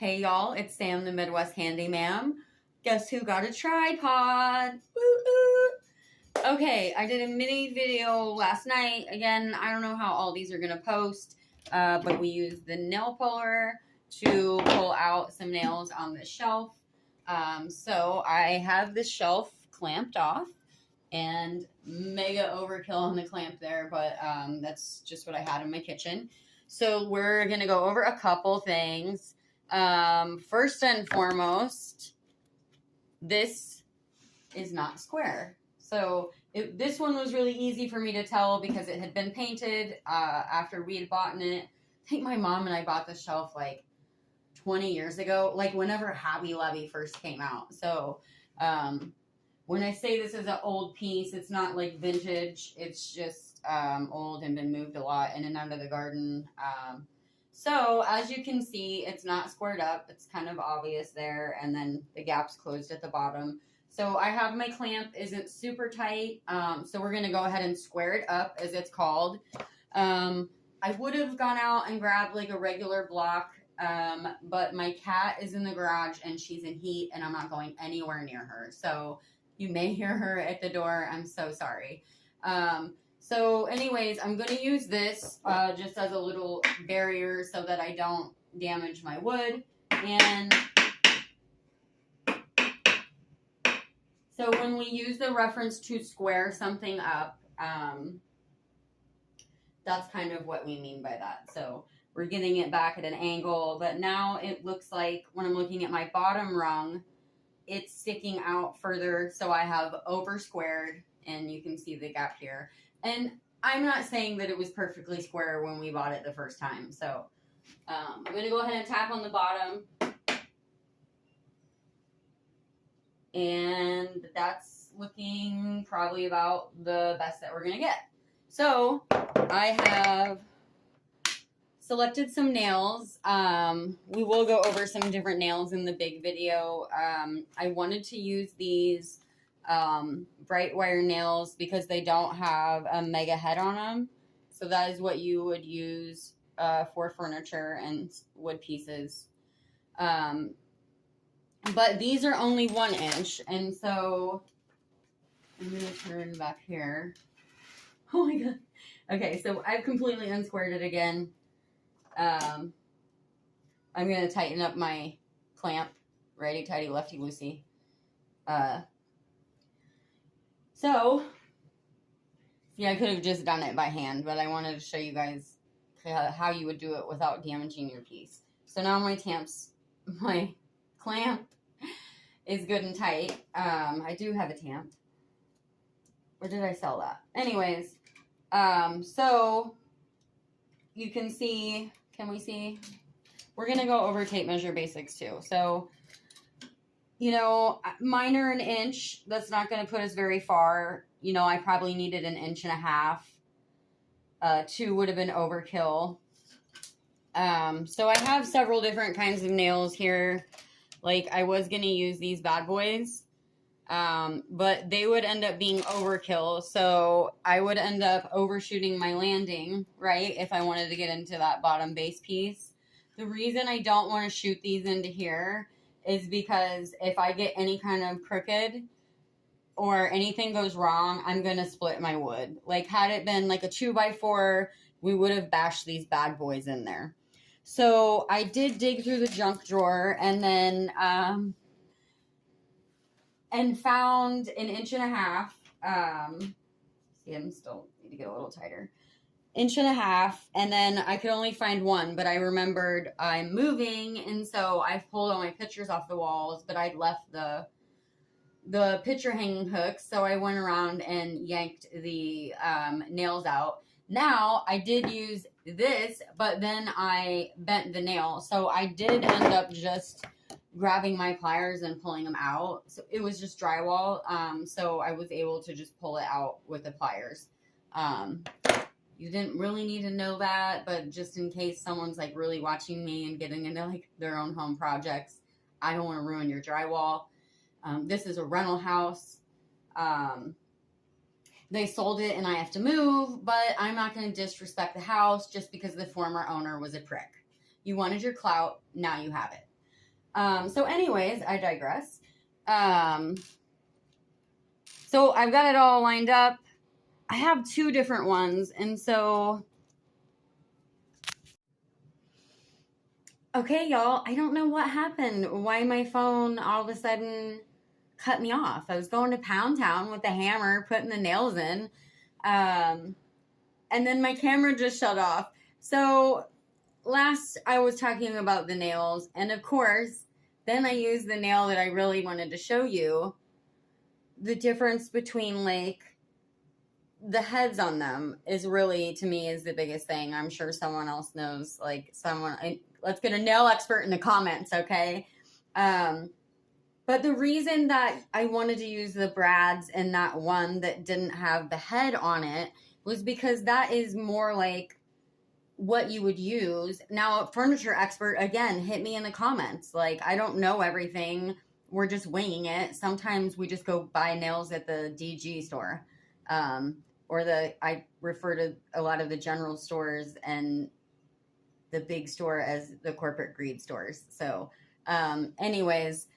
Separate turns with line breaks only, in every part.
Hey y'all, it's Sam the Midwest Handyman. Guess who got a tripod? Woo-oo. Okay, I did a mini video last night. Again, I don't know how all these are going to post, but we used the nail puller to pull out some nails on the shelf. So I have the shelf clamped off, and mega overkill on the clamp there, but that's just what I had in my kitchen. So we're going to go over a couple things. First and foremost, this is not square. So this one was really easy for me to tell because it had been painted after we had bought it. I think my mom and I bought the shelf like 20 years ago, like whenever Hobby Lobby first came out. So when I say this is an old piece, it's not like vintage. It's just old and been moved a lot in and out of the garden. So as you can see, it's not squared up. It's kind of obvious there. And then the gap's closed at the bottom. So I have my clamp isn't super tight. So we're going to go ahead and square it up, as it's called. I would have gone out and grabbed like a regular block. But my cat is in the garage and she's in heat and I'm not going anywhere near her. So you may hear her at the door. I'm so sorry. So anyways, I'm going to use this just as a little barrier so that I don't damage my wood. And so when we use the reference to square something up, that's kind of what we mean by that. So we're getting it back at an angle, but now it looks like when I'm looking at my bottom rung, it's sticking out further. So I have over squared and you can see the gap here. And I'm not saying that it was perfectly square when we bought it the first time. So I'm going to go ahead and tap on the bottom. And that's looking probably about the best that we're going to get. So I have selected some nails. We will go over some different nails in the big video. I wanted to use these bright wire nails because they don't have a mega head on them. So that is what you would use for furniture and wood pieces. But these are only 1 inch. And so I'm going to turn back here. Oh my God. Okay, so I've completely unsquared it again. I'm going to tighten up my clamp. Righty tighty, lefty loosey. So, yeah, I could have just done it by hand, but I wanted to show you guys how you would do it without damaging your piece. So now my clamp is good and tight. I do have a tamp. Or did I sell that? Anyways, so you can see, can we see? We're going to go over tape measure basics too. So, you know, mine are 1 inch. That's not going to put us very far. You know, I probably needed 1.5 inches. 2 would have been overkill. So I have several different kinds of nails here. Like I was going to use these bad boys. But they would end up being overkill. So I would end up overshooting my landing, right? If I wanted to get into that bottom base piece. The reason I don't want to shoot these into here is because if I get any kind of crooked or anything goes wrong, I'm going to split my wood. Like had it been like a 2x4, we would have bashed these bad boys in there. So I did dig through the junk drawer and then, and found 1.5 inches. See, I'm still need to get a little tighter. 1.5 inches, and then I could only find 1, but I remembered I'm moving, and so I pulled all my pictures off the walls, but I'd left the picture hanging hooks, so I went around and yanked the nails out. Now, I did use this, but then I bent the nail, so I did end up just grabbing my pliers and pulling them out. So it was just drywall, so I was able to just pull it out with the pliers. You didn't really need to know that, but just in case someone's like really watching me and getting into like their own home projects, I don't want to ruin your drywall. This is a rental house. They sold it and I have to move, but I'm not going to disrespect the house just because the former owner was a prick. You wanted your clout, now you have it. So anyways, I digress. So I've got it all lined up. I have 2 different ones, and so okay, y'all, I don't know what happened. Why my phone all of a sudden cut me off. I was going to Pound Town with the hammer, putting the nails in, and then my camera just shut off. So last I was talking about the nails, and of course, then I used the nail that I really wanted to show you. The difference between like the heads on them is really, to me, is the biggest thing. I'm sure someone else knows, like someone, let's get a nail expert in the comments, okay? But the reason that I wanted to use the brads and that one that didn't have the head on it was because that is more like what you would use. Now, a furniture expert, again, hit me in the comments. Like, I don't know everything. We're just winging it. Sometimes we just go buy nails at the DG store. I refer to a lot of the general stores and the big store as the corporate greed stores. So, anyways,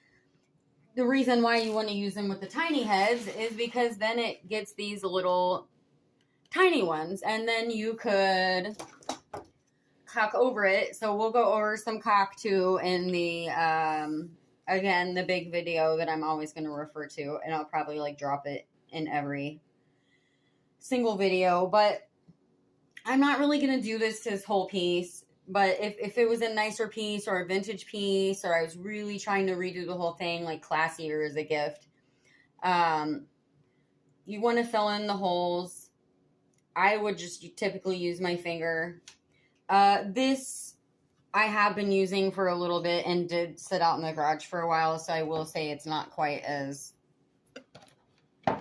the reason why you want to use them with the tiny heads is because then it gets these little tiny ones, and then you could caulk over it. So we'll go over some caulk too in the, again, the big video that I'm always going to refer to, and I'll probably like drop it in every single video, but I'm not really going to do this whole piece. But if it was a nicer piece or a vintage piece, or I was really trying to redo the whole thing, like classier as a gift, you want to fill in the holes. I would just typically use my finger. This I have been using for a little bit and did sit out in the garage for a while, so I will say it's not quite as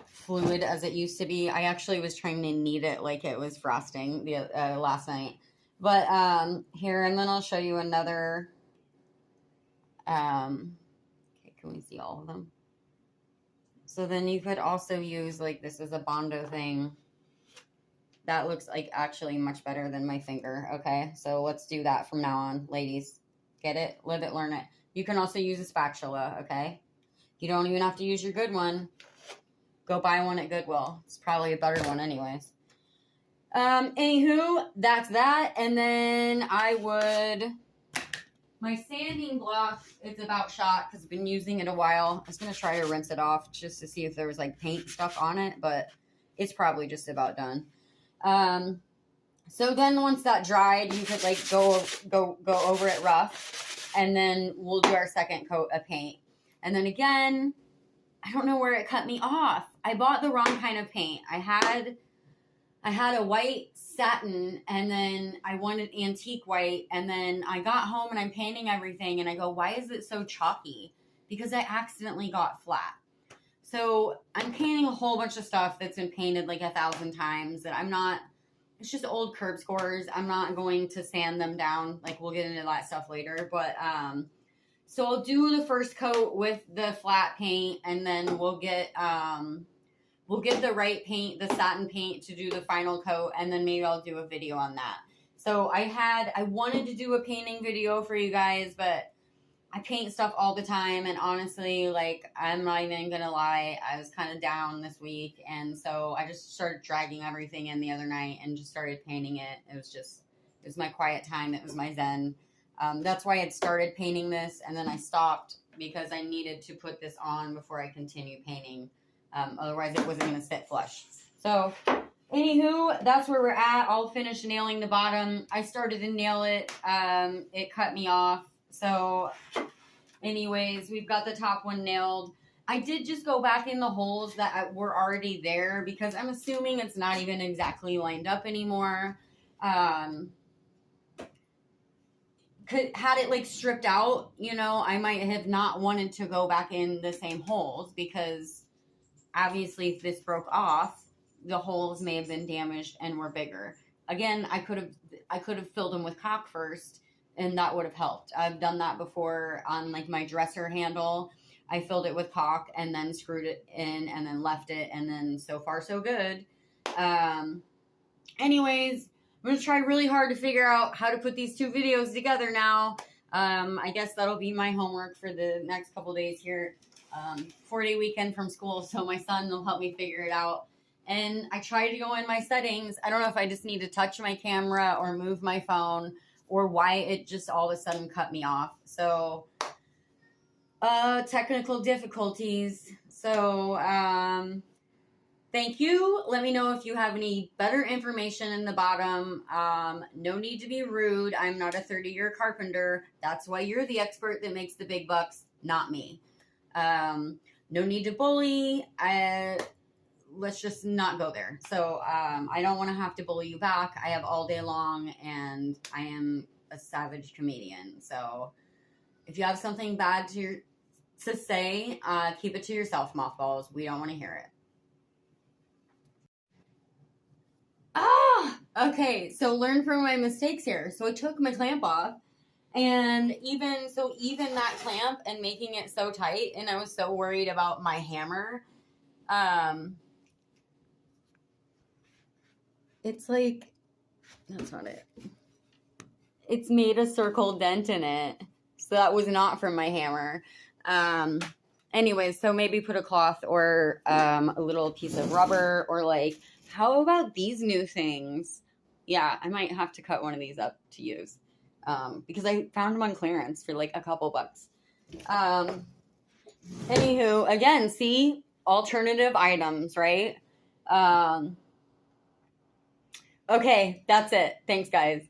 fluid as it used to be. I actually was trying to knead it like it was frosting last night. But here, and then I'll show you another. Okay, can we see all of them? So then you could also use, like, this is a Bondo thing. That looks like actually much better than my finger, okay? So let's do that from now on, ladies. Get it? Live it, learn it. You can also use a spatula, okay? You don't even have to use your good one. Go buy one at Goodwill. It's probably a better one anyways. Anywho, that's that. And then my sanding block is about shot because I've been using it a while. I was going to try to rinse it off just to see if there was like paint stuff on it, but it's probably just about done. So then once that dried, you could like go over it rough, and then we'll do our second coat of paint. And then again, I don't know where it cut me off. I bought the wrong kind of paint. I had a white satin, and then I wanted antique white, and then I got home and I'm painting everything, and I go, why is it so chalky? Because I accidentally got flat. So I'm painting a whole bunch of stuff that's been painted like 1,000 times that it's just old curb scores. I'm not going to sand them down. Like, we'll get into that stuff later. But, so I'll do the first coat with the flat paint, and then we'll get the right paint, the satin paint, to do the final coat, and then maybe I'll do a video on that. So I wanted to do a painting video for you guys, but I paint stuff all the time, and honestly, like, I'm not even gonna lie, I was kind of down this week, and so I just started dragging everything in the other night and just started painting it. It was my quiet time. It was my zen. That's why I had started painting this, and then I stopped because I needed to put this on before I continue painting. Otherwise it wasn't going to sit flush. So, anywho, that's where we're at. I'll finish nailing the bottom. I started to nail it. It cut me off. So, anyways, we've got the top one nailed. I did just go back in the holes that were already there because I'm assuming it's not even exactly lined up anymore. Had it like stripped out, I might have not wanted to go back in the same holes because obviously if this broke off, the holes may have been damaged and were bigger. Again, I could have filled them with caulk first, and that would have helped. I've done that before on like my dresser handle. I filled it with caulk and then screwed it in and then left it, and then so far so good. Anyways, I'm going to try really hard to figure out how to put these two videos together now. I guess that'll be my homework for the next couple days here. 4-day weekend from school, so my son will help me figure it out. And I try to go in my settings. I don't know if I just need to touch my camera or move my phone or why it just all of a sudden cut me off. So, technical difficulties. So, thank you. Let me know if you have any better information in the bottom. No need to be rude. I'm not a 30-year carpenter. That's why you're the expert that makes the big bucks, not me. No need to bully. Let's just not go there. So I don't want to have to bully you back. I have all day long, and I am a savage comedian. So if you have something bad to say, keep it to yourself, mothballs. We don't want to hear it. Okay, so learn from my mistakes here. So I took my clamp off, and even that clamp and making it so tight, and I was so worried about my hammer. It's like, that's not it. It's made a circle dent in it. So that was not from my hammer. Anyways, so maybe put a cloth or a little piece of rubber, or like, how about these new things? Yeah, I might have to cut one of these up to use. Because I found them on clearance for like a couple bucks. Anywho, again, see? Alternative items, right? Okay, that's it. Thanks, guys.